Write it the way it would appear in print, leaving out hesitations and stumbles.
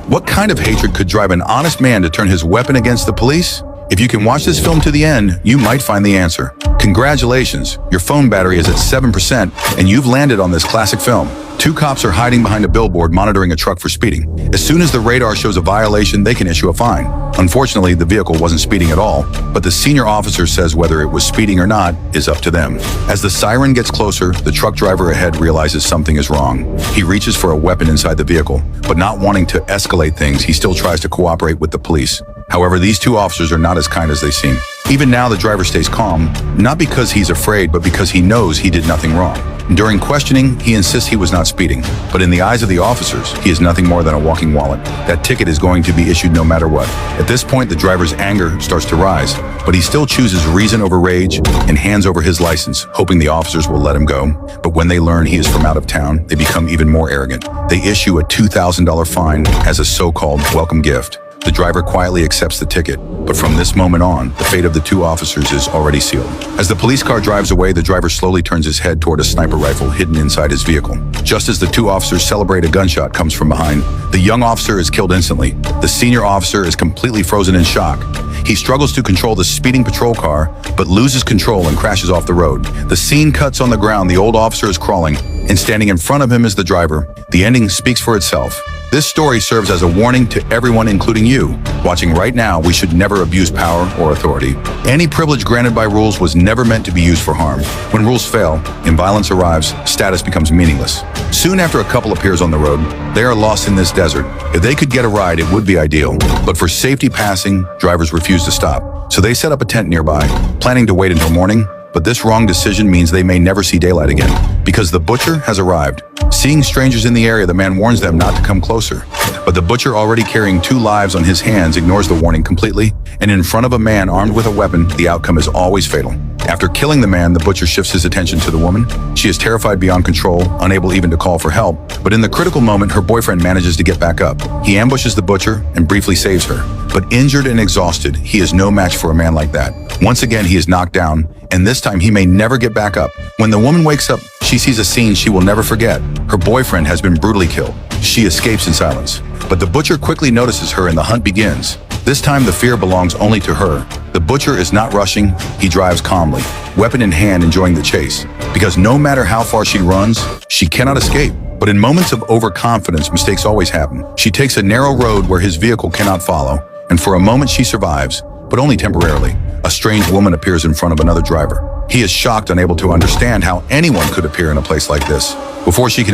What kind of hatred could drive an honest man to turn his weapon against the police? If you can watch this film to the end, you might find the answer. Congratulations, your phone battery is at 7% and you've landed on this classic film. Two cops are hiding behind a billboard monitoring a truck for speeding. As soon as the radar shows a violation, they can issue a fine. Unfortunately, the vehicle wasn't speeding at all, but the senior officer says whether it was speeding or not is up to them. As the siren gets closer, the truck driver ahead realizes something is wrong. He reaches for a weapon inside the vehicle, but not wanting to escalate things, he still tries to cooperate with the police. However, these two officers are not as kind as they seem. Even now, the driver stays calm, not because he's afraid, but because he knows he did nothing wrong. During questioning, he insists he was not speeding, but in the eyes of the officers, he is nothing more than a walking wallet. That ticket is going to be issued no matter what. At this point, the driver's anger starts to rise, but he still chooses reason over rage and hands over his license, hoping the officers will let him go. But when they learn he is from out of town, they become even more arrogant. They issue a $2,000 fine as a so-called welcome gift. The driver quietly accepts the ticket, but from this moment on, the fate of the two officers is already sealed. As the police car drives away, the driver slowly turns his head toward a sniper rifle hidden inside his vehicle. Just as the two officers celebrate, a gunshot comes from behind. The young officer is killed instantly. The senior officer is completely frozen in shock. He struggles to control the speeding patrol car, but loses control and crashes off the road. The scene cuts on the ground. The old officer is crawling, and standing in front of him is the driver. The ending speaks for itself. This story serves as a warning to everyone, including you. Watching right now, we should never abuse power or authority. Any privilege granted by rules was never meant to be used for harm. When rules fail and violence arrives, status becomes meaningless. Soon after a couple appears on the road, they are lost in this desert. If they could get a ride, it would be ideal. But for safety passing, drivers refuse to stop. So they set up a tent nearby, planning to wait until morning. But this wrong decision means they may never see daylight again, because the butcher has arrived. Seeing strangers in the area, the man warns them not to come closer. But the butcher, already carrying 2 lives on his hands, ignores the warning completely, and in front of a man armed with a weapon, the outcome is always fatal. After killing the man, the butcher shifts his attention to the woman. She is terrified beyond control, unable even to call for help. But in the critical moment, her boyfriend manages to get back up. He ambushes the butcher and briefly saves her. But injured and exhausted, he is no match for a man like that. Once again, he is knocked down, and this time he may never get back up. When the woman wakes up, she sees a scene she will never forget. Her boyfriend has been brutally killed. She escapes in silence. But the butcher quickly notices her and the hunt begins. This time the fear belongs only to her. The butcher is not rushing, he drives calmly, weapon in hand, enjoying the chase. Because no matter how far she runs, she cannot escape. But in moments of overconfidence, mistakes always happen. She takes a narrow road where his vehicle cannot follow, and for a moment she survives, but only temporarily. A strange woman appears in front of another driver. He is shocked, unable to understand how anyone could appear in a place like this. Before she can